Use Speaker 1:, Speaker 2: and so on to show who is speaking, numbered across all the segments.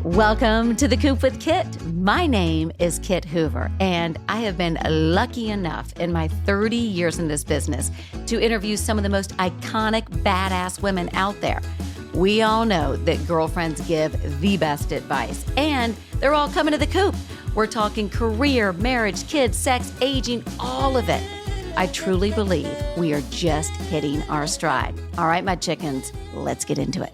Speaker 1: Welcome to the Coop with Kit. My name is Kit Hoover, and I have been lucky enough in my 30 years in this business to interview some of the most iconic, badass women out there. We all know that girlfriends give the best advice, and they're all coming to the Coop. We're talking career, marriage, kids, sex, aging, all of it. I truly believe we are just hitting our stride. All right, my chickens, let's get into it.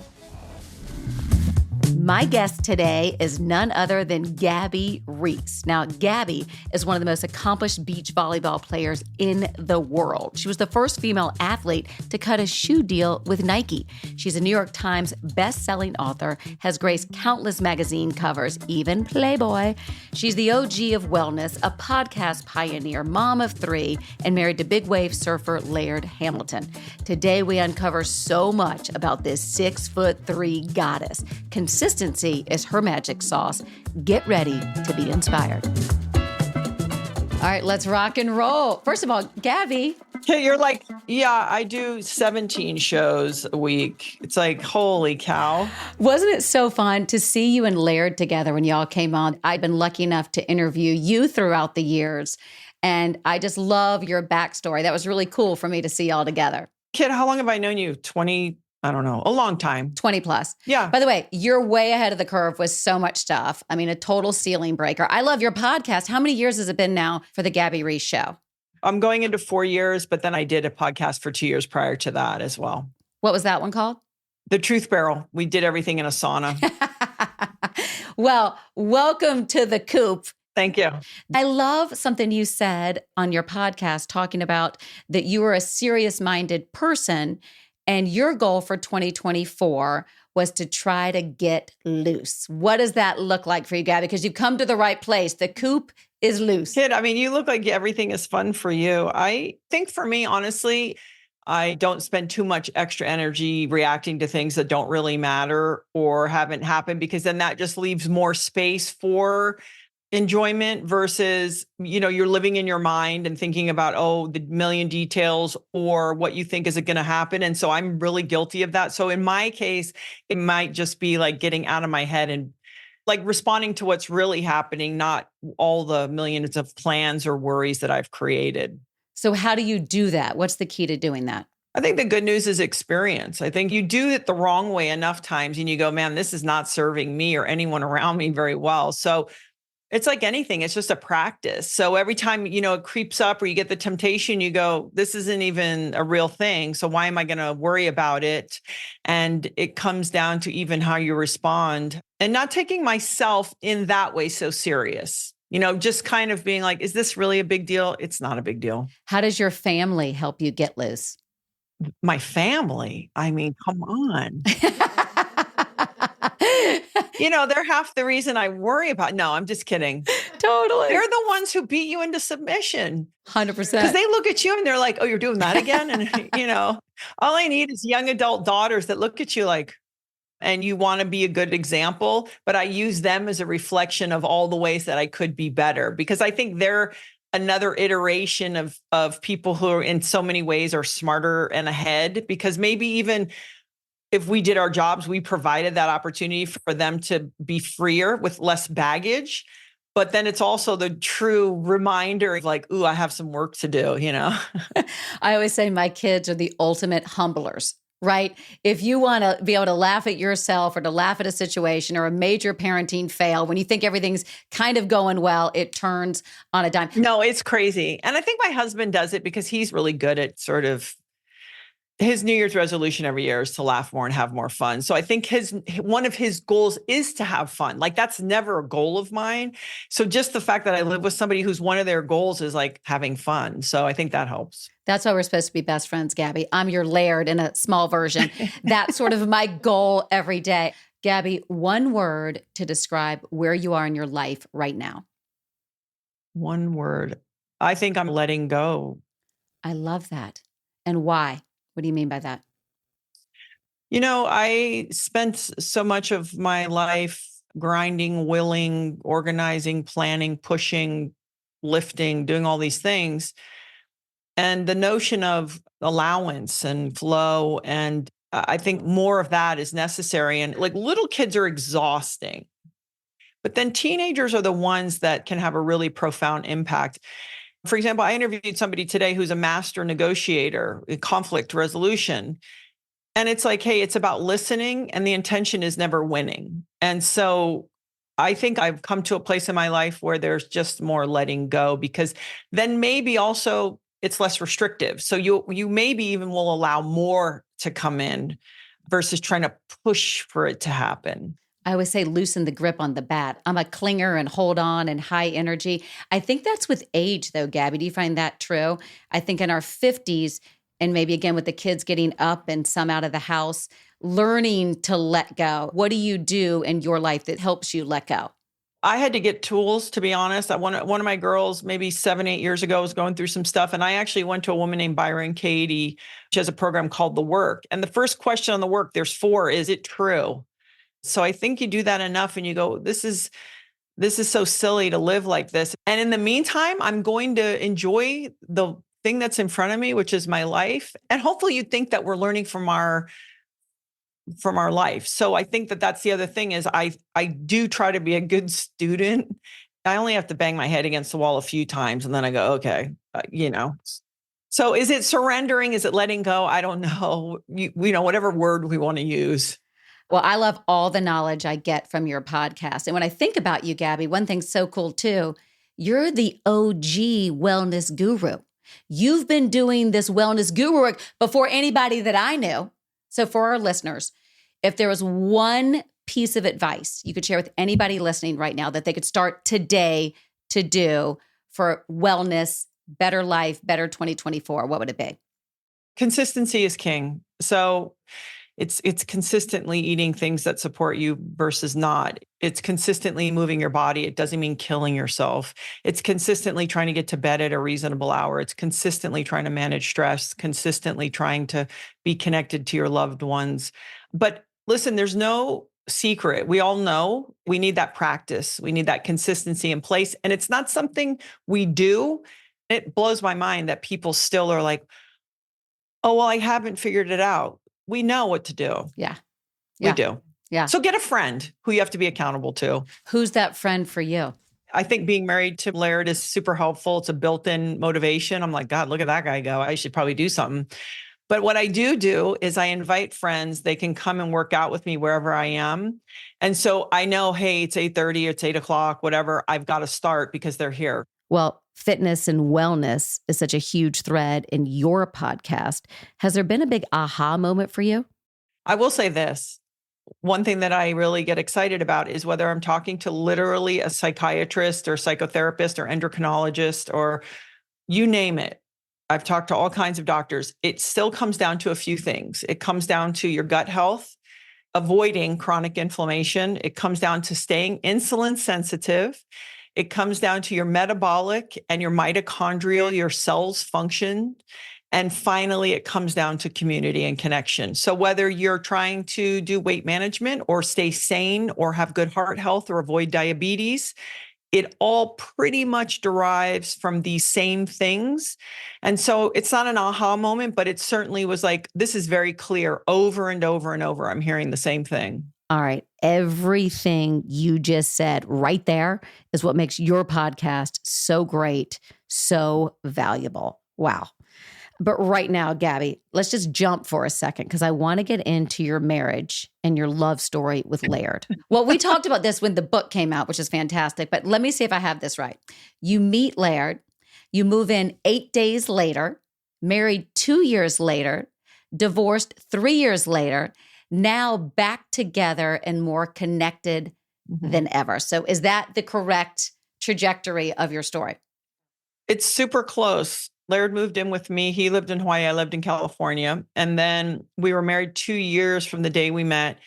Speaker 1: My guest today is none other than Gabby Reece. Now, Gabby is one of the most accomplished beach volleyball players in the world. She was the first female athlete to cut a shoe deal with Nike. She's a New York Times best-selling author, has graced countless magazine covers, even Playboy. She's the OG of wellness, a podcast pioneer, mom of 3, and married to big wave surfer Laird Hamilton. Today, we uncover so much about this 6'3" goddess. Consistency is her magic sauce. Get ready to be inspired. All right, let's rock and roll. First of all, Gabby.
Speaker 2: You're like, yeah, I do 17 shows a week. It's like, holy cow.
Speaker 1: Wasn't it so fun to see you and Laird together when y'all came on? I've been lucky enough to interview you throughout the years, and I just love your backstory. That was really cool for me to see y'all together.
Speaker 2: Kid, how long have I known you? 20? I don't know, a long time.
Speaker 1: 20 plus.
Speaker 2: Yeah.
Speaker 1: By the way, you're way ahead of the curve with so much stuff. I mean, a total ceiling breaker. I love your podcast. How many years has it been now for the Gabby Reece Show?
Speaker 2: I'm going into 4 years, but then I did a podcast for 2 years prior to that as well.
Speaker 1: What was that one called?
Speaker 2: The Truth Barrel. We did everything in a sauna.
Speaker 1: Well, welcome to the Coop.
Speaker 2: Thank you.
Speaker 1: I love something you said on your podcast talking about that you were a serious-minded person. And your goal for 2024 was to try to get loose. What does that look like for you, Gabby? Because you've come to the right place. The Coop is loose.
Speaker 2: Kid, I mean, you look like everything is fun for you. I think for me, honestly, I don't spend too much extra energy reacting to things that don't really matter or haven't happened, because then that just leaves more space for enjoyment versus, you're living in your mind and thinking about, the million details or what you think is going to happen. And so I'm really guilty of that. So in my case, it might just be like getting out of my head and like responding to what's really happening, not all the millions of plans or worries that I've created.
Speaker 1: So how do you do that? What's the key to doing that?
Speaker 2: I think the good news is experience. I think you do it the wrong way enough times and you go, man, this is not serving me or anyone around me very well. So it's like anything. It's just a practice. So every time, it creeps up or you get the temptation, you go, this isn't even a real thing. So why am I going to worry about it? And it comes down to even how you respond and not taking myself in that way so serious. Just kind of being like, is this really a big deal? It's not a big deal.
Speaker 1: How does your family help you get loose?
Speaker 2: My family? I mean, come on. They're half the reason I worry about. No, I'm just kidding.
Speaker 1: Totally.
Speaker 2: They're the ones who beat you into submission.
Speaker 1: 100%.
Speaker 2: Because they look at you and they're like, oh, you're doing that again? And, all I need is young adult daughters that look at you like, and you want to be a good example. But I use them as a reflection of all the ways that I could be better, because I think they're another iteration of people who are in so many ways are smarter and ahead, because maybe even if we did our jobs, we provided that opportunity for them to be freer with less baggage. But then it's also the true reminder of like, ooh, I have some work to do,
Speaker 1: I always say my kids are the ultimate humblers, right? If you want to be able to laugh at yourself or to laugh at a situation or a major parenting fail, when you think everything's kind of going well, it turns on a dime.
Speaker 2: No, it's crazy. And I think my husband does it because he's really good at sort of his New Year's resolution every year is to laugh more and have more fun. So I think one of his goals is to have fun. Like that's never a goal of mine. So just the fact that I live with somebody who's one of their goals is like having fun. So I think that helps.
Speaker 1: That's why we're supposed to be best friends, Gabby. I'm your Laird in a small version. That's sort of my goal every day. Gabby, one word to describe where you are in your life right now.
Speaker 2: One word. I think I'm letting go.
Speaker 1: I love that. And why? What do you mean by that?
Speaker 2: I spent so much of my life grinding, willing, organizing, planning, pushing, lifting, doing all these things. And the notion of allowance and flow, and I think more of that is necessary. And like little kids are exhausting. But then teenagers are the ones that can have a really profound impact. For example, I interviewed somebody today who's a master negotiator in conflict resolution. And it's like, hey, it's about listening, and the intention is never winning. And so I think I've come to a place in my life where there's just more letting go, because then maybe also it's less restrictive. So you maybe even will allow more to come in versus trying to push for it to happen.
Speaker 1: I always say loosen the grip on the bat. I'm a clinger and hold on and high energy. I think that's with age, though, Gabby. Do you find that true? I think in our 50s, and maybe again with the kids getting up and some out of the house, learning to let go. What do you do in your life that helps you let go?
Speaker 2: I had to get tools, to be honest. One of my girls, maybe 7, 8 years ago, was going through some stuff. And I actually went to a woman named Byron Katie. She has a program called The Work. And the first question on the work, there's 4, is it true? So I think you do that enough and you go, this is so silly to live like this. And in the meantime, I'm going to enjoy the thing that's in front of me, which is my life. And hopefully you think that we're learning from our life. So I think that that's the other thing is I do try to be a good student. I only have to bang my head against the wall a few times and then I go, okay, So is it surrendering? Is it letting go? I don't know. Whatever word we want to use.
Speaker 1: Well, I love all the knowledge I get from your podcast. And when I think about you, Gabby, one thing's so cool too. You're the OG wellness guru. You've been doing this wellness guru work before anybody that I knew. So for our listeners, if there was one piece of advice you could share with anybody listening right now that they could start today to do for wellness, better life, better 2024, what would it be?
Speaker 2: Consistency is king. So it's consistently eating things that support you versus not. It's consistently moving your body. It doesn't mean killing yourself. It's consistently trying to get to bed at a reasonable hour. It's consistently trying to manage stress, consistently trying to be connected to your loved ones. But listen, there's no secret. We all know we need that practice. We need that consistency in place. And it's not something we do. It blows my mind that people still are like, oh, well, I haven't figured it out. We know what to do.
Speaker 1: Yeah.
Speaker 2: We do.
Speaker 1: Yeah.
Speaker 2: So get a friend who you have to be accountable to.
Speaker 1: Who's that friend for you?
Speaker 2: I think being married to Laird is super helpful. It's a built-in motivation. I'm like, God, look at that guy go. I should probably do something. But what I do is I invite friends. They can come and work out with me wherever I am. And so I know, hey, it's 8:30, it's 8:00, whatever. I've got to start because they're here.
Speaker 1: Well, fitness and wellness is such a huge thread in your podcast. Has there been a big aha moment for you?
Speaker 2: I will say this. One thing that I really get excited about is whether I'm talking to literally a psychiatrist or psychotherapist or endocrinologist or you name it. I've talked to all kinds of doctors. It still comes down to a few things. It comes down to your gut health, avoiding chronic inflammation. It comes down to staying insulin sensitive. It comes down to your metabolic and your mitochondrial, your cells function. And finally, it comes down to community and connection. So whether you're trying to do weight management or stay sane or have good heart health or avoid diabetes, it all pretty much derives from these same things. And so it's not an aha moment, but it certainly was like, this is very clear over and over and over. I'm hearing the same thing.
Speaker 1: All right. Everything you just said right there is what makes your podcast so great, so valuable. Wow. But right now, Gabby, let's just jump for a second because I want to get into your marriage and your love story with Laird. Well, we talked about this when the book came out, which is fantastic. But let me see if I have this right. You meet Laird, you move in 8 days later, married 2 years later, divorced 3 years later, now back together and more connected than ever. So is that the correct trajectory of your story?
Speaker 2: It's super close. Laird moved in with me. He lived in Hawaii. I lived in California. And then we were married 2 years from the day we met.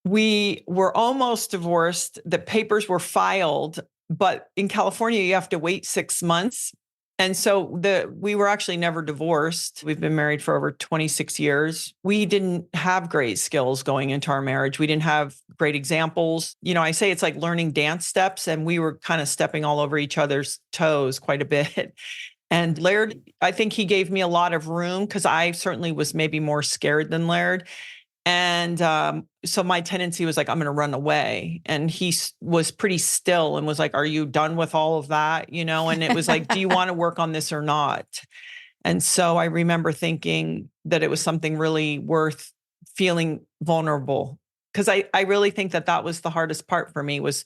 Speaker 2: We were almost divorced. The papers were filed, but in California, you have to wait 6 months. And so we were actually never divorced. We've been married for over 26 years. We didn't have great skills going into our marriage. We didn't have great examples. I say it's like learning dance steps, and we were kind of stepping all over each other's toes quite a bit. And Laird, I think he gave me a lot of room because I certainly was maybe more scared than Laird. And so my tendency was like, I'm going to run away. And was pretty still and was like, are you done with all of that? And it was like, do you want to work on this or not? And so I remember thinking that it was something really worth feeling vulnerable. Because I really think that was the hardest part for me was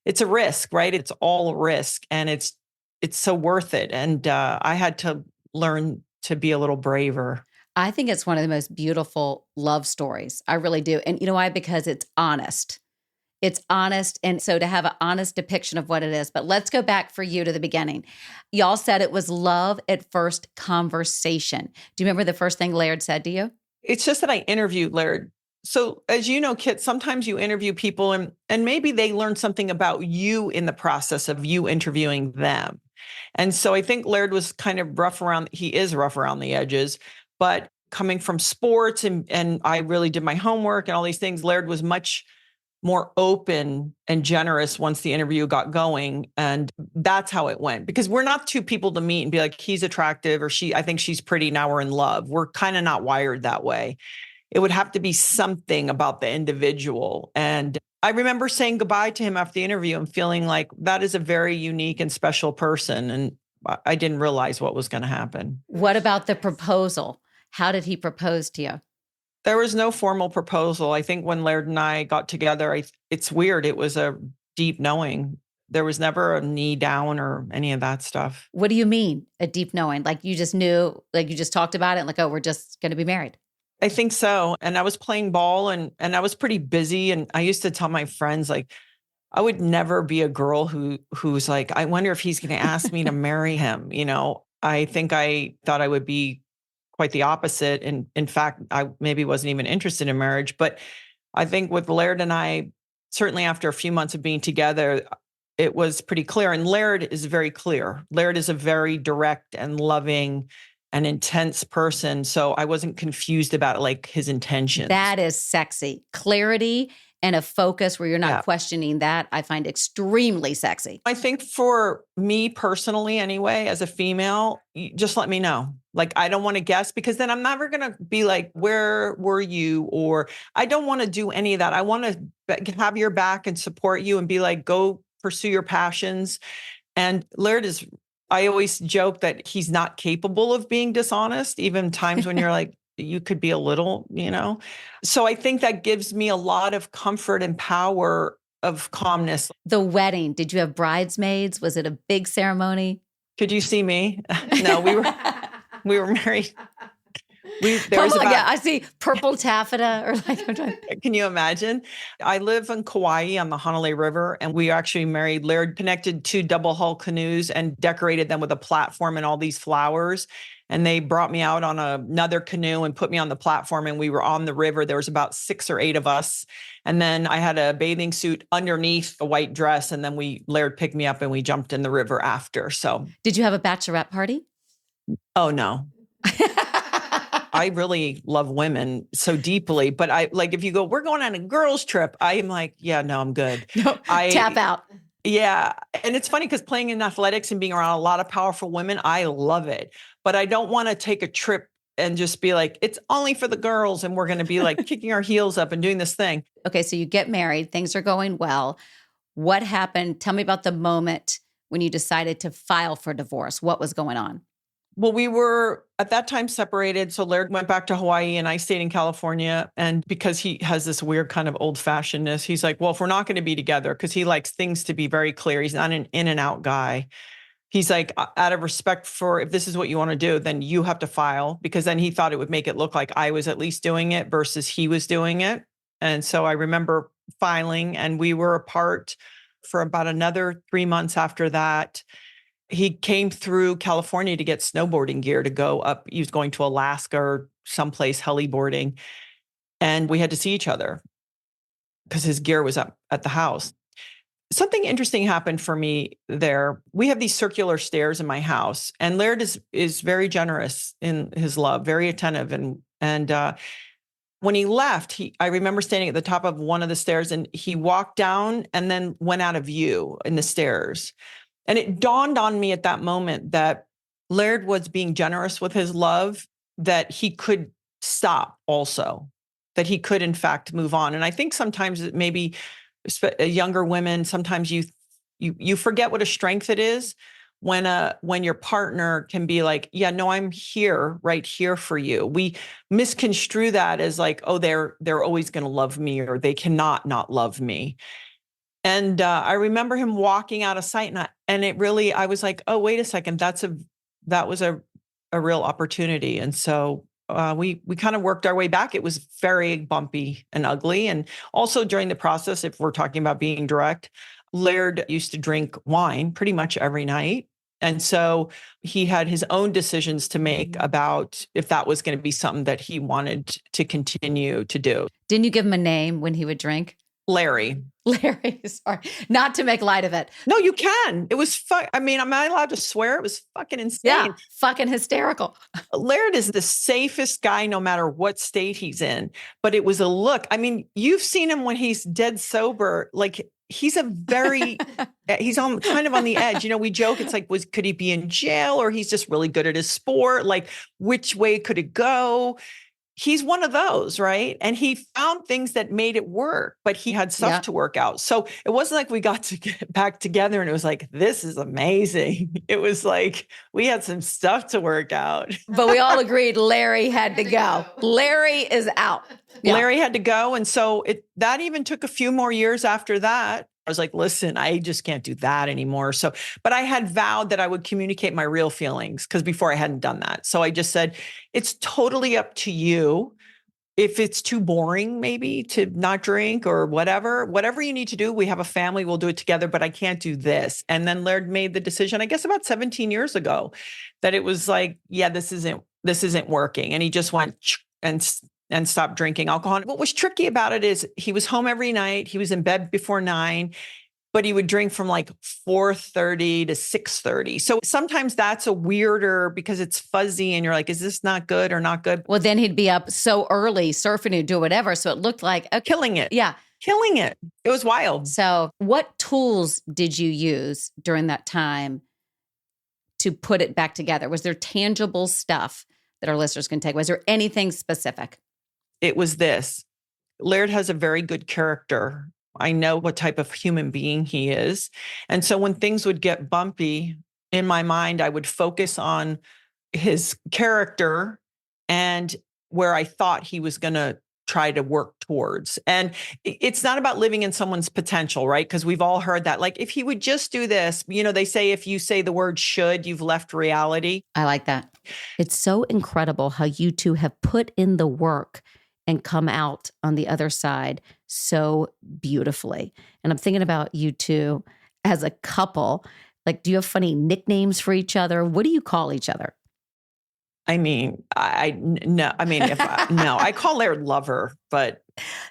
Speaker 2: it's a risk, right? It's all a risk and it's so worth it. And I had to learn to be a little braver.
Speaker 1: I think it's one of the most beautiful love stories. I really do. And you know why? Because it's honest. It's honest. And so to have an honest depiction of what it is. But let's go back for you to the beginning. Y'all said it was love at first conversation. Do you remember the first thing Laird said to you?
Speaker 2: It's just that I interviewed Laird. So as you know, Kit, sometimes you interview people and maybe they learn something about you in the process of you interviewing them. And so I think Laird was kind of he is rough around the edges, but coming from sports and I really did my homework and all these things, Laird was much more open and generous once the interview got going. And that's how it went, because we're not two people to meet and be like, he's attractive or I think she's pretty. Now we're in love. We're kind of not wired that way. It would have to be something about the individual. And I remember saying goodbye to him after the interview and feeling like that is a very unique and special person. And I didn't realize what was going to happen.
Speaker 1: What about the proposal? How did he propose to you?
Speaker 2: There was no formal proposal. I think when Laird and I got together, it's weird. It was a deep knowing. There was never a knee down or any of that stuff.
Speaker 1: What do you mean, a deep knowing? Like you just knew, like you just talked about it, like, oh, we're just going to be married.
Speaker 2: I think so. And I was playing ball and I was pretty busy. And I used to tell my friends, like, I would never be a girl who's like, I wonder if he's going to ask me to marry him. I think I thought I would be quite the opposite. And in fact, I maybe wasn't even interested in marriage. But I think with Laird and I, certainly after a few months of being together, it was pretty clear. And Laird is very clear. Laird is a very direct and loving and intense person. So I wasn't confused about like his intentions.
Speaker 1: That is sexy. Clarity and a focus where you're not questioning that, I find extremely sexy.
Speaker 2: I think for me personally, anyway, as a female, just let me know. Like, I don't want to guess because then I'm never going to be like, where were you? Or I don't want to do any of that. I want to have your back and support you and be like, go pursue your passions. And Laird I always joke that he's not capable of being dishonest, even times when you're like, you could be a little, So I think that gives me a lot of comfort and power of calmness.
Speaker 1: The wedding, did you have bridesmaids? Was it a big ceremony?
Speaker 2: Could you see me? No, we were married.
Speaker 1: I see purple taffeta or like.
Speaker 2: Can you imagine? I live in Kauai on the Hanalei River, and we actually married. Laird connected 2 double hull canoes and decorated them with a platform and all these flowers. And they brought me out on another canoe and put me on the platform, and we were on the river. There was about 6 or 8 of us. And then I had a bathing suit underneath a white dress. And then Laird picked me up and we jumped in the river after. So
Speaker 1: did you have a bachelorette party?
Speaker 2: Oh, no. I really love women so deeply, but if you go, we're going on a girls trip, I'm like, yeah, no, I'm good.
Speaker 1: No, tap out.
Speaker 2: Yeah. And it's funny because playing in athletics and being around a lot of powerful women, I love it, but I don't want to take a trip and just be like, it's only for the girls. And we're going to be like kicking our heels up and doing this thing.
Speaker 1: Okay. So you get married, things are going well. What happened? Tell me about the moment when you decided to file for divorce. What was going on?
Speaker 2: Well, we were at that time separated. So Laird went back to Hawaii and I stayed in California. And because he has this weird kind of old fashionedness, he's like, well, if we're not going to be together, because he likes things to be very clear. He's not an in and out guy. He's like, out of respect for, if this is what you want to do, then you have to file, because then he thought it would make it look like I was at least doing it versus he was doing it. And so I remember filing, and we were apart for about another 3 months after that. He came through California to get snowboarding gear to go up. He was going to Alaska or someplace heliboarding. And we had to see each other because his gear was up at the house. Something interesting happened for me there. We have these circular stairs in my house, and Laird is very generous in his love, very attentive. And when he left, I remember standing at the top of one of the stairs, and he walked down and then went out of view in the stairs. And it dawned on me at that moment that Laird was being generous with his love, that he could stop also. that he could in fact move on. And I think sometimes maybe younger women, sometimes you forget what a strength it is when your partner can be like, yeah, no, I'm here, right here for you. We misconstrue that as like, oh, they're always going to love me, or they cannot not love me. And I remember him walking out of sight, and it really, I was like, oh, wait a second, that was a real opportunity. And so we kind of worked our way back. It was very bumpy and ugly. And also during the process, if we're talking about being direct, Laird used to drink wine pretty much every night. And so he had his own decisions to make about if that was going to be something that he wanted to continue to do.
Speaker 1: Didn't you give him a name when he would drink?
Speaker 2: Larry.
Speaker 1: Larry, sorry. Not to make light of it.
Speaker 2: No, you can. It was I mean, am I allowed to swear? It was fucking insane.
Speaker 1: Yeah, fucking hysterical.
Speaker 2: Laird is the safest guy no matter what state he's in. But it was a look. I mean, you've seen him when he's dead sober. Like, he's he's on kind of on the edge. We joke, it's like, could he be in jail, or he's just really good at his sport? Like, which way could it go? He's one of those, right? And he found things that made it work, but he had stuff to work out. So it wasn't like we got to get back together and it was like, this is amazing. It was like, we had some stuff to work out.
Speaker 1: But we all agreed Larry had to go. Larry is out.
Speaker 2: Yeah. Larry had to go. And so that even took a few more years after that. I was like, listen, I just can't do that anymore. So, but I had vowed that I would communicate my real feelings, because before I hadn't done that. So I just said, it's totally up to you. If it's too boring, maybe to not drink or whatever you need to do, we have a family, we'll do it together, but I can't do this. And then Laird made the decision, I guess about 17 years ago, that it was like, yeah, this isn't working. And he just went and stopped drinking alcohol. What was tricky about it is he was home every night. He was in bed before 9, but he would drink from like 4:30 to 6:30. So sometimes that's a weirder, because it's fuzzy and you're like, is this not good or not good?
Speaker 1: Well, then he'd be up so early surfing and do whatever. So it looked like
Speaker 2: killing it.
Speaker 1: Yeah.
Speaker 2: Killing it. It was wild.
Speaker 1: So what tools did you use during that time to put it back together? Was there tangible stuff that our listeners can take? Was there anything specific?
Speaker 2: It was this. Laird has a very good character. I know what type of human being he is. And so when things would get bumpy in my mind, I would focus on his character and where I thought he was going to try to work towards. And it's not about living in someone's potential, right? Because we've all heard that. Like, if he would just do this, they say if you say the word should, you've left reality.
Speaker 1: I like that. It's so incredible how you two have put in the work and come out on the other side so beautifully. And I'm thinking about you two as a couple. Like, do you have funny nicknames for each other? What do you call each other?
Speaker 2: I mean, no. I mean, I call Laird Lover, but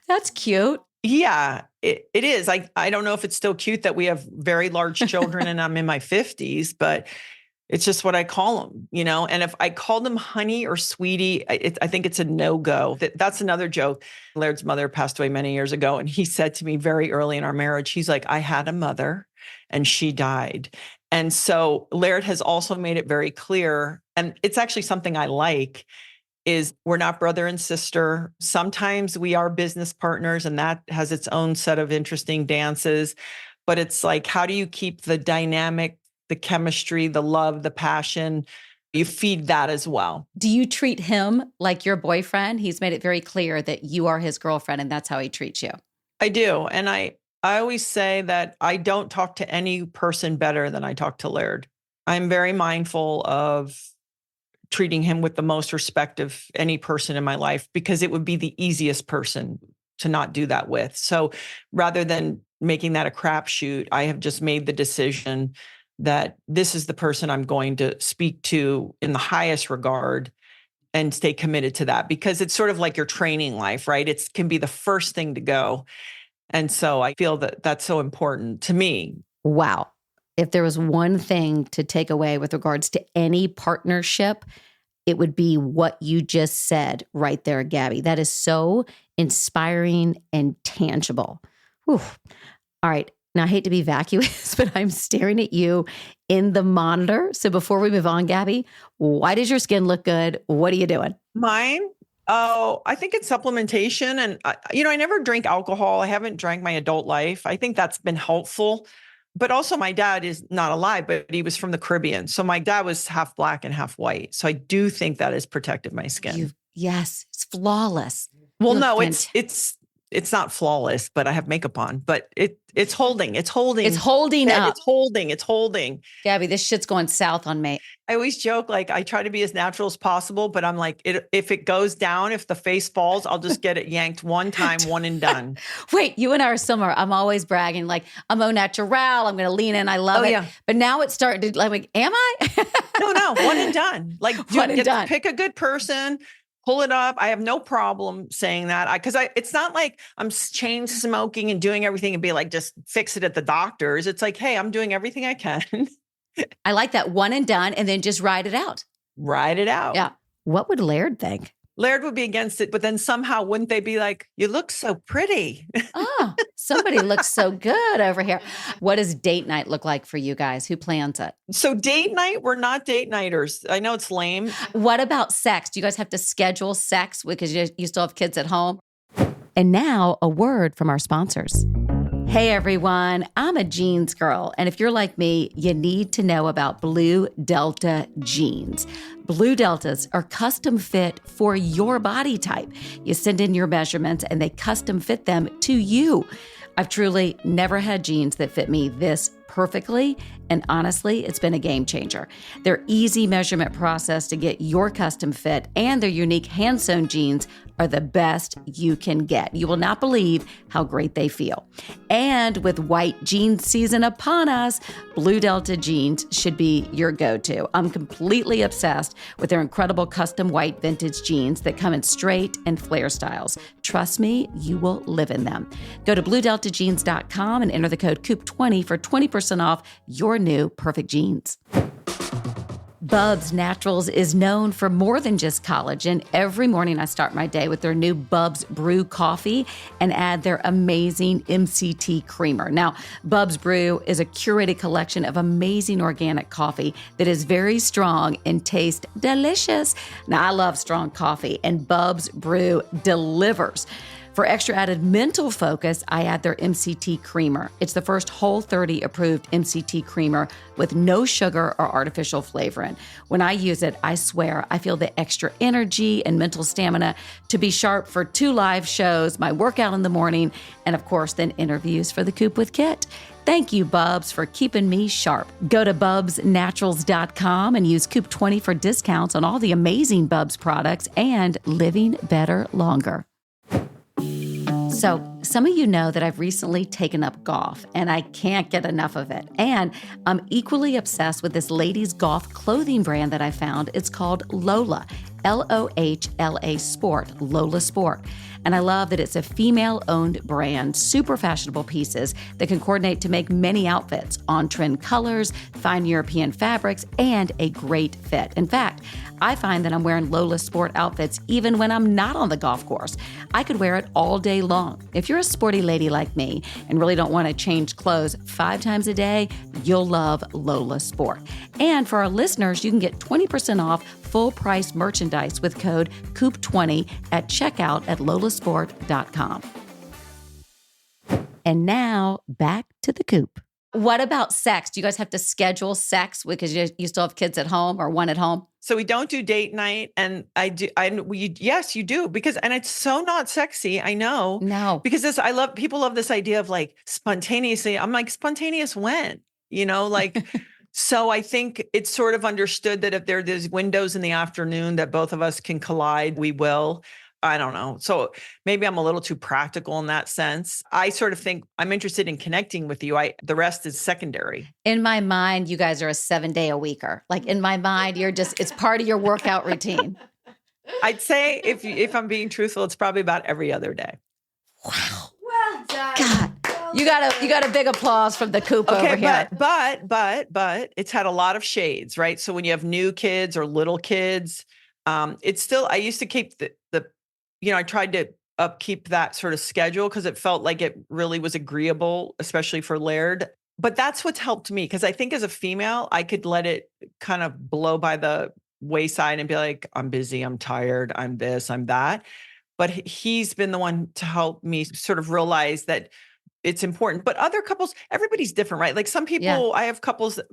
Speaker 1: that's cute.
Speaker 2: Yeah, it is. I don't know if it's still cute that we have very large children and I'm in my 50s, but it's just what I call them, And if I called him honey or sweetie, I think it's a no-go. That's another joke. Laird's mother passed away many years ago, and he said to me very early in our marriage, he's like, I had a mother and she died. And so Laird has also made it very clear, and it's actually something I like, is we're not brother and sister. Sometimes we are business partners, and that has its own set of interesting dances. But it's like, how do you keep the dynamic, the chemistry, the love, the passion? You feed that as well.
Speaker 1: Do you treat him like your boyfriend? He's made it very clear that you are his girlfriend, and that's how he treats you.
Speaker 2: I do. And I always say that I don't talk to any person better than I talk to Laird. I'm very mindful of treating him with the most respect of any person in my life, because it would be the easiest person to not do that with. So rather than making that a crapshoot, I have just made the decision that this is the person I'm going to speak to in the highest regard and stay committed to that, because it's sort of like your training life, right? It can be the first thing to go. And so I feel that that's so important to me.
Speaker 1: Wow. If there was one thing to take away with regards to any partnership, it would be what you just said right there, Gabby. That is so inspiring and tangible. Whew. All right. Now, I hate to be vacuous, but I'm staring at you in the monitor. So before we move on, Gabby, why does your skin look good? What are you doing?
Speaker 2: Mine? Oh, I think it's supplementation. And, I never drink alcohol. I haven't drank my adult life. I think that's been helpful. But also, my dad is not alive, but he was from the Caribbean. So my dad was half black and half white. So I do think that has protected my skin.
Speaker 1: Yes, it's flawless.
Speaker 2: Well,
Speaker 1: You look
Speaker 2: no, it's not flawless, but I have makeup on, but it's holding.
Speaker 1: It's holding up.
Speaker 2: It's holding.
Speaker 1: Gabby, this shit's going south on me.
Speaker 2: I always joke, like, I try to be as natural as possible, but I'm like, if it goes down, if the face falls, I'll just get it yanked one time, one and done.
Speaker 1: Wait, you and I are similar. I'm always bragging, like, I'm au natural. I'm going to lean in. I love it. Yeah. But now it's starting to, like, am I?
Speaker 2: No, one and done. Like,
Speaker 1: one and done.
Speaker 2: Pick a good person. Pull it up. I have no problem saying that because it's not like I'm chain smoking and doing everything and be like, just fix it at the doctor's. It's like, hey, I'm doing everything I can.
Speaker 1: I like that, one and done, and then just ride it out.
Speaker 2: Ride it out.
Speaker 1: Yeah. What would Laird think?
Speaker 2: Laird would be against it, but then somehow wouldn't they be like, you look so pretty?
Speaker 1: Oh, somebody looks so good over here. What does date night look like for you guys? Who plans it?
Speaker 2: So date night, we're not date nighters. I know it's lame.
Speaker 1: What about sex? Do you guys have to schedule sex because you still have kids at home? And now a word from our sponsors. Hey everyone, I'm a jeans girl, and if you're like me, you need to know about Blue Delta jeans. Blue Deltas are custom fit for your body type. You send in your measurements and they custom fit them to you. I've truly never had jeans that fit me this perfectly, and honestly, it's been a game changer. Their easy measurement process to get your custom fit and their unique hand-sewn jeans are the best you can get. You will not believe how great they feel. And with white jean season upon us, Blue Delta jeans should be your go-to. I'm completely obsessed with their incredible custom white vintage jeans that come in straight and flare styles. Trust me, you will live in them. Go to bluedeltajeans.com and enter the code COOP20 for 20% off your new perfect jeans. Bubs Naturals is known for more than just collagen. Every morning I start my day with their new Bubs Brew coffee and add their amazing MCT creamer. Now, Bubs Brew is a curated collection of amazing organic coffee that is very strong and tastes delicious. Now, I love strong coffee, and Bubs Brew delivers. For extra added mental focus, I add their MCT creamer. It's the first Whole30 approved MCT creamer with no sugar or artificial flavoring. When I use it, I swear I feel the extra energy and mental stamina to be sharp for 2 live shows, my workout in the morning, and of course, then interviews for the Coop with Kit. Thank you, Bubs, for keeping me sharp. Go to bubsnaturals.com and use Coop20 for discounts on all the amazing Bubs products and living better longer. So some of you know that I've recently taken up golf, and I can't get enough of it. And I'm equally obsessed with this ladies' golf clothing brand that I found. It's called Lola, Lohla Sport, Lola Sport. And I love that it's a female-owned brand, super fashionable pieces that can coordinate to make many outfits, on-trend colors, fine European fabrics, and a great fit. In fact, I find that I'm wearing Lola Sport outfits even when I'm not on the golf course. I could wear it all day long. If you're a sporty lady like me and really don't want to change clothes 5 times a day, you'll love Lola Sport. And for our listeners, you can get 20% off full price merchandise with code COOP20 at checkout at lolasport.com. And now back to the Coop. What about sex? Do you guys have to schedule sex because you still have kids at home or one at home?
Speaker 2: So we don't do date night, and yes, you do, because, and it's so not sexy. I know.
Speaker 1: No.
Speaker 2: Because people love this idea of like spontaneously. I'm like, spontaneous when? Like, so I think it's sort of understood that if there's windows in the afternoon that both of us can collide, we will. I don't know. So maybe I'm a little too practical in that sense. I sort of think I'm interested in connecting with you. The rest is secondary.
Speaker 1: In my mind, you guys are a 7-day-a-weeker. Like in my mind, it's part of your workout routine.
Speaker 2: I'd say if I'm being truthful, it's probably about every other day.
Speaker 1: Wow. Well done. God. You got a big applause from the Coop over here.
Speaker 2: But it's had a lot of shades, right? So when you have new kids or little kids, it's still, I used to keep I tried to upkeep that sort of schedule because it felt like it really was agreeable, especially for Laird. But that's what's helped me, because I think as a female, I could let it kind of blow by the wayside and be like, I'm busy, I'm tired, I'm this, I'm that. But he's been the one to help me sort of realize that it's important. But other couples, everybody's different, right? Like some
Speaker 1: Yeah.
Speaker 2: people, I have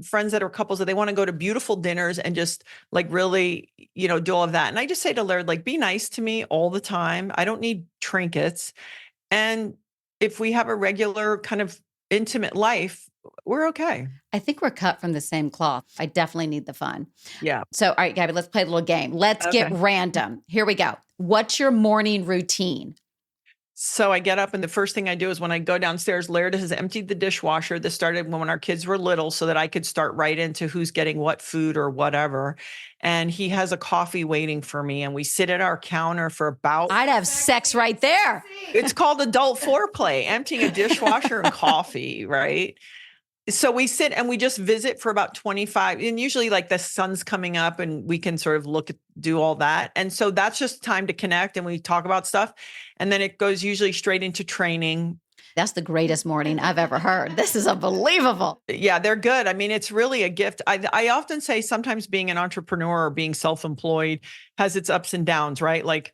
Speaker 2: friends that are couples that they want to go to beautiful dinners and just like really, do all of that. And I just say to Laird, like, be nice to me all the time. I don't need trinkets. And if we have a regular kind of intimate life, we're okay.
Speaker 1: I think we're cut from the same cloth. I definitely need the fun.
Speaker 2: Yeah.
Speaker 1: So, all right, Gabby, let's play a little game. Let's get
Speaker 2: Okay.
Speaker 1: random. Here we go. What's your morning routine?
Speaker 2: So I get up and the first thing I do is when I go downstairs, Laird has emptied the dishwasher. This started when our kids were little so that I could start right into who's getting what food or whatever. And he has a coffee waiting for me and we sit at our counter for about...
Speaker 1: I'd have sex right there.
Speaker 2: It's called adult foreplay, emptying a dishwasher and coffee, right? So we sit and we just visit for about 25 and usually like the sun's coming up and we can sort of do all that. And so that's just time to connect and we talk about stuff. And then it goes usually straight into training.
Speaker 1: That's the greatest morning I've ever heard. This is unbelievable.
Speaker 2: Yeah, they're good. I mean, it's really a gift. I often say sometimes being an entrepreneur or being self-employed has its ups and downs, right? Like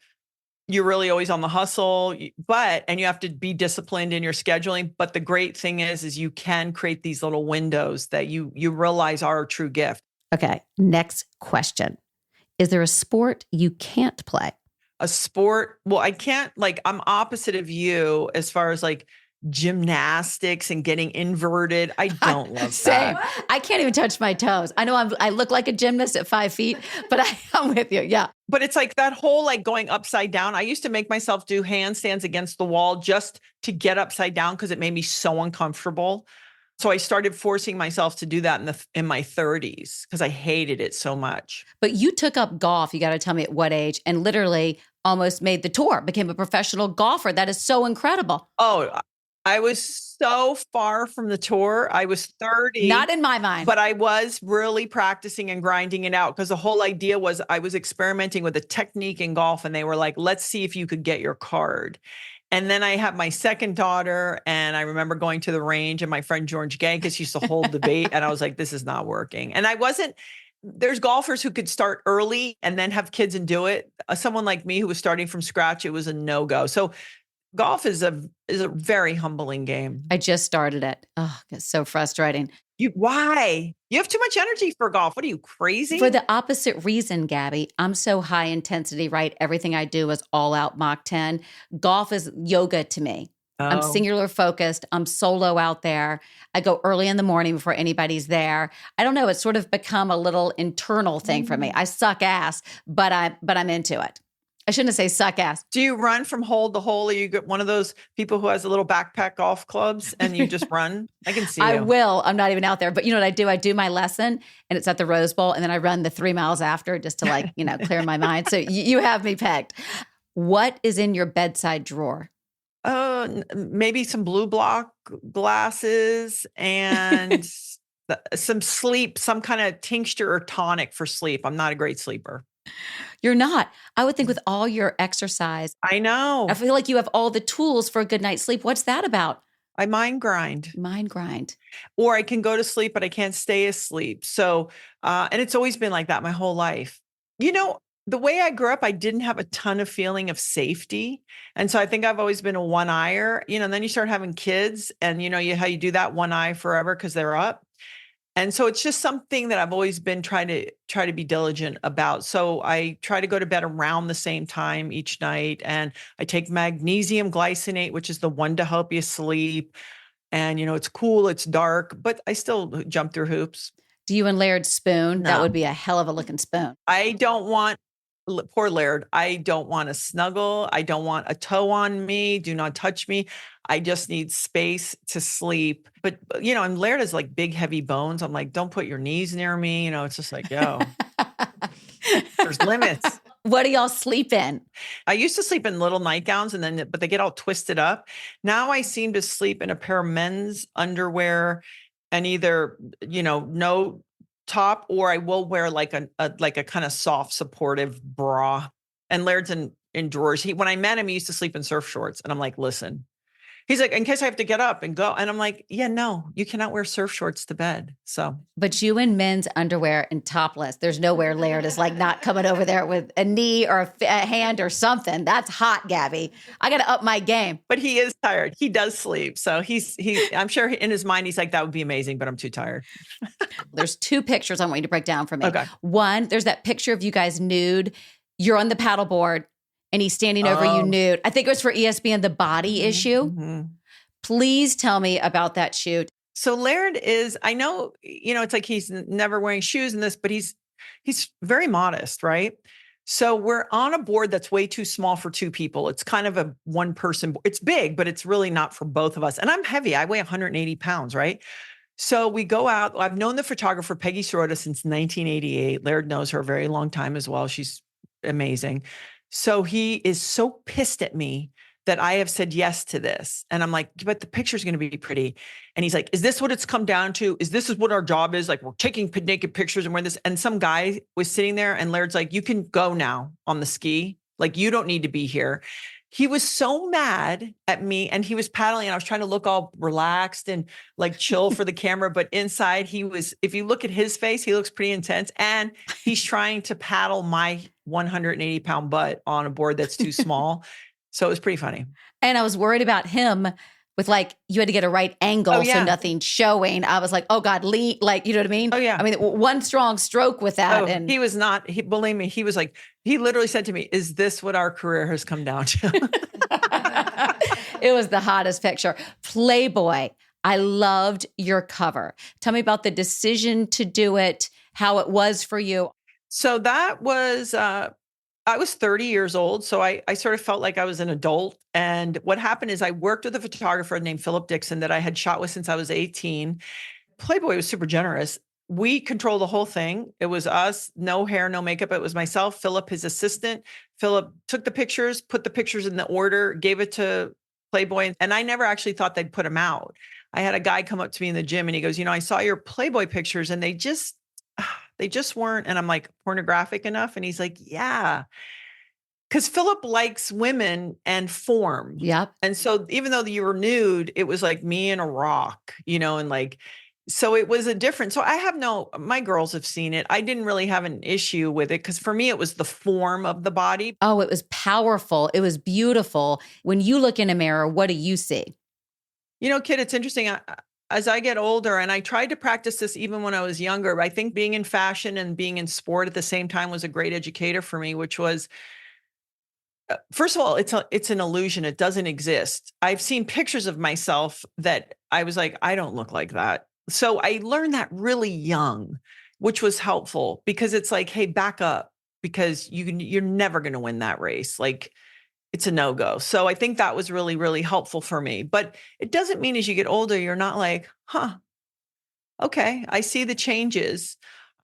Speaker 2: you're really always on the hustle, and you have to be disciplined in your scheduling. But the great thing is you can create these little windows that you realize are a true gift.
Speaker 1: Okay. Next question. Is there a sport you can't play?
Speaker 2: A sport? Well, I can't, I'm opposite of you as far as like gymnastics and getting inverted. I don't love
Speaker 1: Same.
Speaker 2: that.
Speaker 1: I can't even touch my toes. I know I look like a gymnast at 5 feet, but I'm with you. Yeah.
Speaker 2: But it's like that whole like going upside down. I used to make myself do handstands against the wall just to get upside down because it made me so uncomfortable. So I started forcing myself to do that in my 30s because I hated it so much.
Speaker 1: But you took up golf, you got to tell me at what age, and literally almost made the tour, became a professional golfer. That is so incredible.
Speaker 2: Oh, I was so far from the tour. I was 30.
Speaker 1: Not in my mind.
Speaker 2: But I was really practicing and grinding it out because the whole idea was I was experimenting with a technique in golf and they were like, let's see if you could get your card. And then I had my second daughter and I remember going to the range and my friend George Gankis used to hold the bait and I was like, this is not working. And there's golfers who could start early and then have kids and do it. Someone like me who was starting from scratch, it was a no-go. So golf is a very humbling game.
Speaker 1: I just started it. Oh, it's so frustrating.
Speaker 2: Why? You have too much energy for golf. What are you, crazy?
Speaker 1: For the opposite reason, Gabby. I'm so high intensity, right? Everything I do is all out Mach 10. Golf is yoga to me. Oh. I'm singular focused. I'm solo out there. I go early in the morning before anybody's there. I don't know. It's sort of become a little internal thing for me. I suck ass, but I'm into it. I shouldn't say suck ass.
Speaker 2: Do you run from hole to hole? Or you get one of those people who has a little backpack golf clubs and you just run? I can see you.
Speaker 1: I will. I'm not even out there. But you know what I do? I do my lesson and it's at the Rose Bowl and then I run the 3 miles after just to clear my mind. So you have me pegged. What is in your bedside drawer?
Speaker 2: Maybe some blue block glasses and some sleep, some kind of tincture or tonic for sleep. I'm not a great sleeper.
Speaker 1: You're not. I would think with all your exercise.
Speaker 2: I know.
Speaker 1: I feel like you have all the tools for a good night's sleep. What's that about?
Speaker 2: I mind grind.
Speaker 1: Mind grind.
Speaker 2: Or I can go to sleep, but I can't stay asleep. So, and it's always been like that my whole life. The way I grew up, I didn't have a ton of feeling of safety. And so I think I've always been a one-eyer, and then you start having kids and how you do that one eye forever because they're up. And so it's just something that I've always been trying to be diligent about. So I try to go to bed around the same time each night. And I take magnesium glycinate, which is the one to help you sleep. And, it's cool, it's dark, but I still jump through hoops.
Speaker 1: Do you and Laird spoon?
Speaker 2: No.
Speaker 1: That would be a hell of a looking spoon.
Speaker 2: I don't want, poor Laird, I don't want a snuggle. I don't want a toe on me. Do not touch me. I just need space to sleep. But, and Laird has like big, heavy bones. I'm like, don't put your knees near me. It's just like, yo, there's limits.
Speaker 1: What do y'all sleep in?
Speaker 2: I used to sleep in little nightgowns but they get all twisted up. Now I seem to sleep in a pair of men's underwear and either, no top, or I will wear like a kind of soft supportive bra. And Laird's in drawers. When I met him, he used to sleep in surf shorts. And I'm like, listen, He's like, in case I have to get up and go. And I'm like, yeah, no, you cannot wear surf shorts to bed. So,
Speaker 1: but you in men's underwear and topless, there's nowhere Laird is like not coming over there with a knee or a hand or something. That's hot, Gabby. I got to up my game.
Speaker 2: but he is tired. He does sleep. So I'm sure in his mind, he's like, that would be amazing, but I'm too tired.
Speaker 1: There's 2 pictures I want you to break down for me.
Speaker 2: Okay.
Speaker 1: One, there's that picture of you guys nude. You're on the paddleboard and he's standing over you nude. I think it was for ESPN, the body issue. Mm-hmm. Please tell me about that shoot.
Speaker 2: So Laird is, I know, it's like he's never wearing shoes in this, but he's very modest, right? So we're on a board that's way too small for 2 people. It's kind of a one person. It's big, but it's really not for both of us. And I'm heavy. I weigh 180 pounds, right? So we go out. I've known the photographer, Peggy Sirota, since 1988. Laird knows her a very long time as well. She's amazing. So he is so pissed at me that I have said yes to this. And I'm like, but the picture's going to be pretty. And he's like, is this what it's come down to? Is this what our job is? Like, we're taking naked pictures and we're this. And some guy was sitting there and Laird's like, you can go now on the ski. Like, you don't need to be here. He was so mad at me and he was paddling and I was trying to look all relaxed and like chill for the camera. But inside he was, if you look at his face, he looks pretty intense and he's trying to paddle my 180 pound butt on a board that's too small. So it was pretty funny.
Speaker 1: And I was worried about him with like, you had to get a right angle so nothing showing. I was like, oh God, lean, like, you know what I mean?
Speaker 2: Oh yeah.
Speaker 1: I mean, one strong stroke with that. And
Speaker 2: he was not, believe me, he was like, he literally said to me, is this what our career has come down to?
Speaker 1: It was the hottest picture. Playboy. I loved your cover. Tell me about the decision to do it, how it was for you.
Speaker 2: So that was, I was 30 years old, so I sort of felt like I was an adult. And what happened is I worked with a photographer named Philip Dixon that I had shot with since I was 18. Playboy was super generous. We controlled the whole thing. It was us, no hair, no makeup. It was myself, Philip, his assistant. Philip took the pictures, put the pictures in the order, gave it to Playboy. And I never actually thought they'd put them out. I had a guy come up to me in the gym and he goes, I saw your Playboy pictures and they just weren't. And I'm like, pornographic enough? And he's like, yeah. Because Philip likes women and form.
Speaker 1: Yep.
Speaker 2: And so even though you were nude, it was like me and a rock, and like, so it was a different. So my girls have seen it. I didn't really have an issue with it because for me, it was the form of the body.
Speaker 1: Oh, it was powerful. It was beautiful. When you look in a mirror, what do you see?
Speaker 2: Kid, it's interesting. As I get older, and I tried to practice this even when I was younger, I think being in fashion and being in sport at the same time was a great educator for me, which was, first of all, it's an illusion. It doesn't exist. I've seen pictures of myself that I was like, I don't look like that. So I learned that really young, which was helpful because it's like, hey, back up because you're never going to win that race. Like, it's a no-go. So I think that was really, really helpful for me. But it doesn't mean as you get older, you're not like, okay, I see the changes.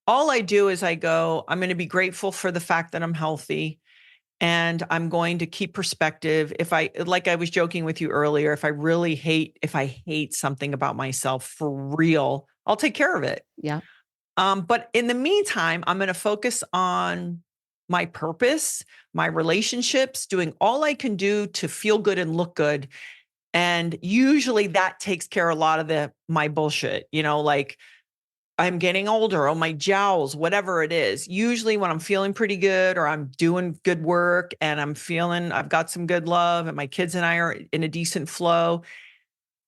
Speaker 2: All I do is I go, I'm going to be grateful for the fact that I'm healthy. And I'm going to keep perspective. Like I was joking with you earlier, if I hate something about myself for real, I'll take care of it.
Speaker 1: Yeah.
Speaker 2: But in the meantime, I'm going to focus on my purpose, my relationships, doing all I can do to feel good and look good. And usually that takes care of a lot of my bullshit, like I'm getting older, my jowls, whatever it is. Usually when I'm feeling pretty good or I'm doing good work and I've got some good love and my kids and I are in a decent flow,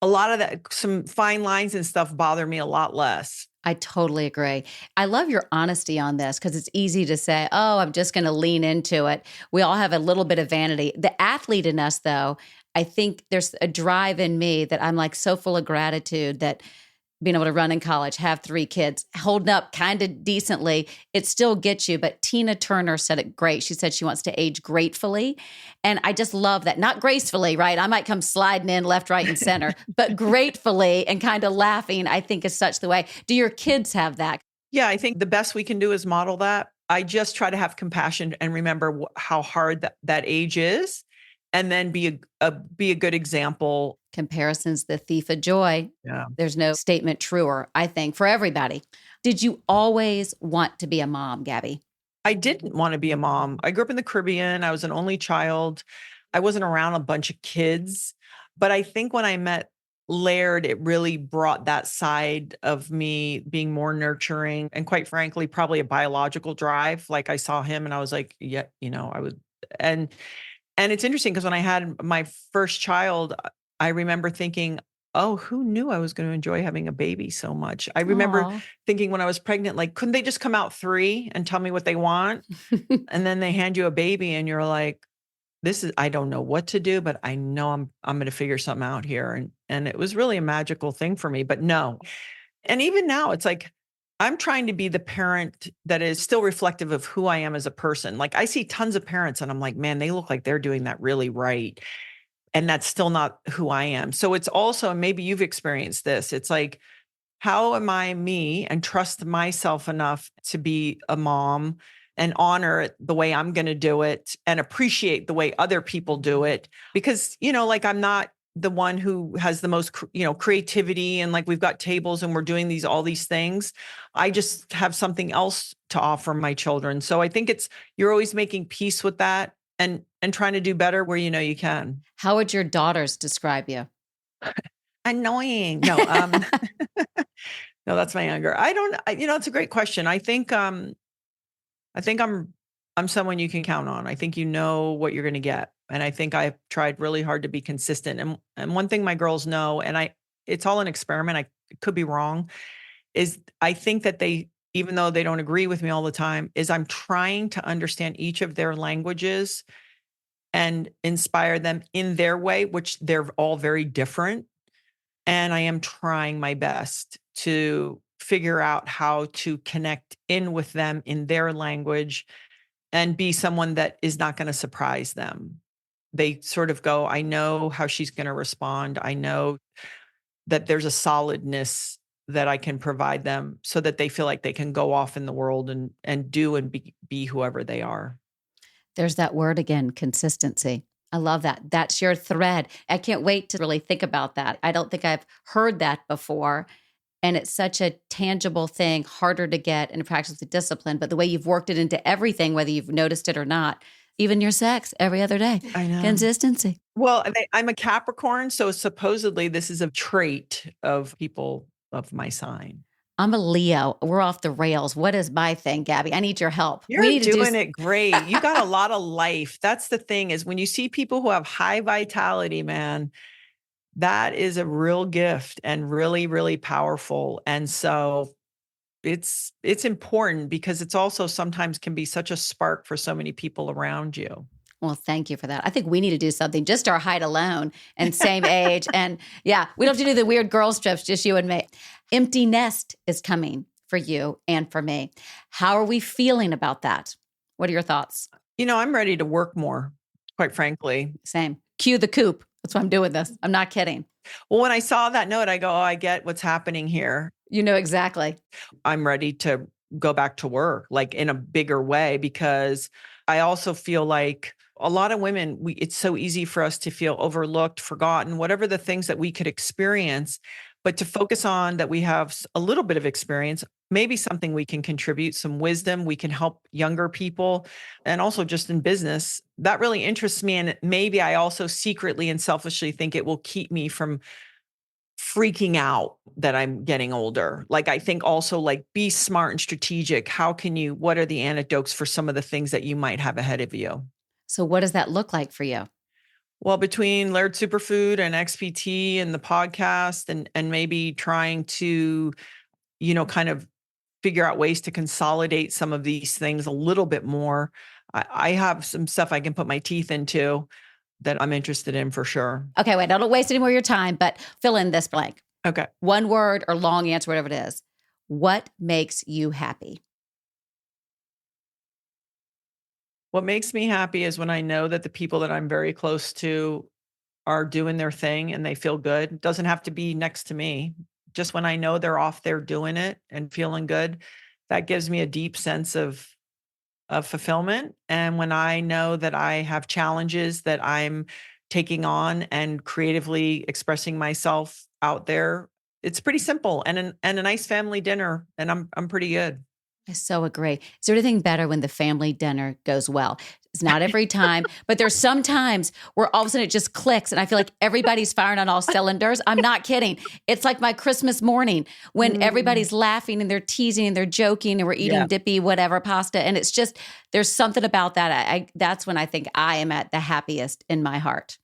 Speaker 2: a lot of that, some fine lines and stuff bother me a lot less.
Speaker 1: I totally agree. I love your honesty on this because it's easy to say, oh, I'm just going to lean into it. We all have a little bit of vanity. The athlete in us, though, I think there's a drive in me that I'm like so full of gratitude that being able to run in college, have 3 kids, holding up kind of decently, it still gets you. But Tina Turner said it great. She said she wants to age gratefully. And I just love that. Not gracefully, right? I might come sliding in left, right, and center, but gratefully and kind of laughing, I think is such the way. Do your kids have that?
Speaker 2: Yeah, I think the best we can do is model that. I just try to have compassion and remember how hard that age is. And then be a good example.
Speaker 1: Comparison's the thief of joy.
Speaker 2: Yeah.
Speaker 1: There's no statement truer, I think, for everybody. Did you always want to be a mom, Gabby?
Speaker 2: I didn't want to be a mom. I grew up in the Caribbean. I was an only child. I wasn't around a bunch of kids. But I think when I met Laird, it really brought that side of me being more nurturing and quite frankly, probably a biological drive. Like I saw him and I was like, yeah, I would and and it's interesting because when I had my first child, I remember thinking, "Oh, who knew I was gonna enjoy having a baby so much?" I remember
Speaker 1: Aw.
Speaker 2: thinking when I was pregnant, like, couldn't they just come out 3 and tell me what they want? And then they hand you a baby and you're like, "This is I don't know what to do, but I know I'm gonna figure something out here." And it was really a magical thing for me, but no. And even now, it's like I'm trying to be the parent that is still reflective of who I am as a person. Like I see tons of parents and I'm like, "Man, they look like they're doing that really right." And that's still not who I am. So it's also, and maybe you've experienced this. It's like, how am I me and trust myself enough to be a mom and honor it the way I'm going to do it and appreciate the way other people do it? Because, like I'm not the one who has the most, creativity and like we've got tables and we're doing all these things. I just have something else to offer my children. So I think you're always making peace with that and trying to do better where you know you can.
Speaker 1: How would your daughters describe you?
Speaker 2: Annoying. No, no, that's my younger. I don't, it's a great question. I think I'm someone you can count on. I think you know what you're going to get. And I think I've tried really hard to be consistent. And one thing my girls know, and it's all an experiment. I could be wrong, is I think that even though they don't agree with me all the time, is I'm trying to understand each of their languages and inspire them in their way, which they're all very different. And I am trying my best to figure out how to connect in with them in their language and be someone that is not going to surprise them. They sort of go, I know how she's going to respond. I know that there's a solidness that I can provide them so that they feel like they can go off in the world and do and be whoever they are.
Speaker 1: There's that word again, consistency. I love that. That's your thread. I can't wait to really think about that. I don't think I've heard that before. And it's such a tangible thing, harder to get and practice the discipline. But the way you've worked it into everything, whether you've noticed it or not, even your sex every other day,
Speaker 2: I know.
Speaker 1: consistency.
Speaker 2: Well, I'm a Capricorn, so supposedly this is a trait of people of my sign.
Speaker 1: I'm a Leo. We're off the rails. What is my thing, Gabby? I need your help. We
Speaker 2: You're
Speaker 1: need to
Speaker 2: doing it great. You got a lot of life. That's the thing is when you see people who have high vitality, man, that is a real gift and really, really powerful. And so it's important because it's also sometimes can be such a spark for so many people around you.
Speaker 1: Well, thank you for that. I think we need to do something, just our height alone and same age. And yeah, we don't have to do the weird girls trips, just you and me. Empty nest is coming for you and for me. How are we feeling about that? What are your thoughts?
Speaker 2: I'm ready to work more, quite frankly.
Speaker 1: Same. Cue the Coop. That's why I'm doing this. I'm not kidding.
Speaker 2: Well, when I saw that note, I go, oh, I get what's happening here.
Speaker 1: You know exactly.
Speaker 2: I'm ready to go back to work, like in a bigger way, because I also feel like a lot of women, it's so easy for us to feel overlooked, forgotten, whatever the things that we could experience, but to focus on that we have a little bit of experience, maybe something we can contribute, some wisdom, we can help younger people, and also just in business. That really interests me. And maybe I also secretly and selfishly think it will keep me from freaking out that I'm getting older. Like, I think also like be smart and strategic. What are the antidotes for some of the things that you might have ahead of you?
Speaker 1: So what does that look like for you?
Speaker 2: Well, between Laird Superfood and XPT and the podcast and maybe trying to, kind of figure out ways to consolidate some of these things a little bit more. I have some stuff I can put my teeth into that I'm interested in for sure.
Speaker 1: Okay, wait, I don't waste any more of your time, but fill in this blank.
Speaker 2: Okay.
Speaker 1: One word or long answer, whatever it is. What makes you happy?
Speaker 2: What makes me happy is when I know that the people that I'm very close to are doing their thing and they feel good. It doesn't have to be next to me. Just when I know they're off there doing it and feeling good, that gives me a deep sense of fulfillment. And when I know that I have challenges that I'm taking on and creatively expressing myself out there, it's pretty simple and a nice family dinner and I'm pretty good.
Speaker 1: I so agree. Is there anything better when the family dinner goes well? It's not every time, but there's some times where all of a sudden it just clicks and I feel like everybody's firing on all cylinders. I'm not kidding. It's like my Christmas morning when everybody's laughing and they're teasing and they're joking and we're eating dippy, whatever, pasta. And it's just, there's something about that. That's when I think I am at the happiest in my heart.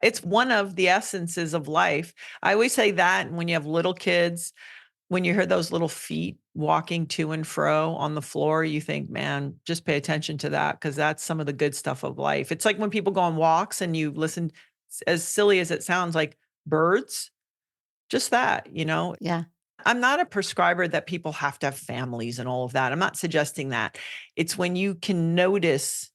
Speaker 2: It's one of the essences of life. I always say that when you have little kids, when you hear those little feet walking to and fro on the floor, you think, man, just pay attention to that because that's some of the good stuff of life. It's like when people go on walks and you listen, as silly as it sounds, like birds, just that,
Speaker 1: Yeah.
Speaker 2: I'm not a prescriber that people have to have families and all of that. I'm not suggesting that. It's when you can notice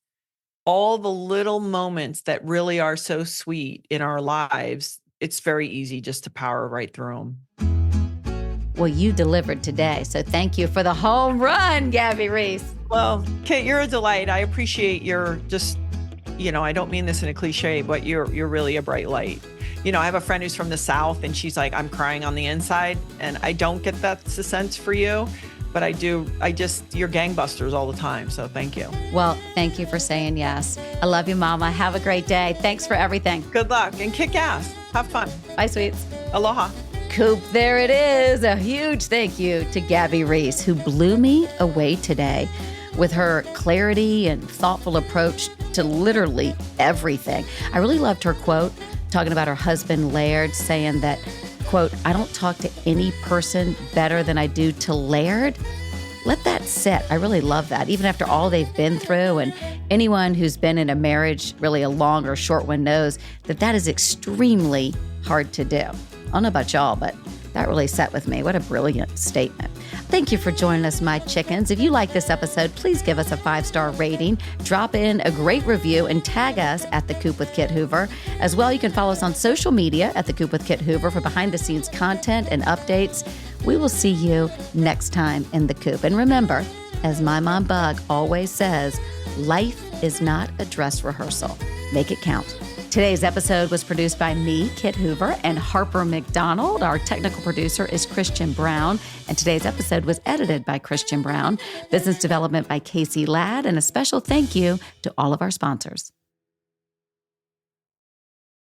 Speaker 2: all the little moments that really are so sweet in our lives, it's very easy just to power right through them.
Speaker 1: Well, you delivered today. So thank you for the home run, Gabby Reece.
Speaker 2: Well, Kate, you're a delight. I appreciate your just, I don't mean this in a cliche, but you're really a bright light. I have a friend who's from the South and she's like, I'm crying on the inside. And I don't get that's the sense for you, but I do. You're gangbusters all the time. So thank you.
Speaker 1: Well, thank you for saying yes. I love you, Mama. Have a great day. Thanks for everything.
Speaker 2: Good luck and kick ass. Have fun.
Speaker 1: Bye, sweets.
Speaker 2: Aloha.
Speaker 1: Coop, there it is. A huge thank you to Gabby Reece, who blew me away today with her clarity and thoughtful approach to literally everything. I really loved her quote, talking about her husband, Laird, saying that, quote, I don't talk to any person better than I do to Laird. Let that sit. I really love that. Even after all they've been through, and anyone who's been in a marriage, really a long or short one, knows that is extremely hard to do. I don't know about y'all, but that really sat with me. What a brilliant statement. Thank you for joining us, my chickens. If you like this episode, please give us a 5-star rating, drop in a great review, and tag us at The Coop with Kit Hoover. As well, you can follow us on social media at The Coop with Kit Hoover for behind-the-scenes content and updates. We will see you next time in The Coop. And remember, as my mom Bug always says, life is not a dress rehearsal. Make it count. Today's episode was produced by me, Kit Hoover, and Harper McDonald. Our technical producer is Christian Brown, and today's episode was edited by Christian Brown. Business development by Casey Ladd, and a special thank you to all of our sponsors.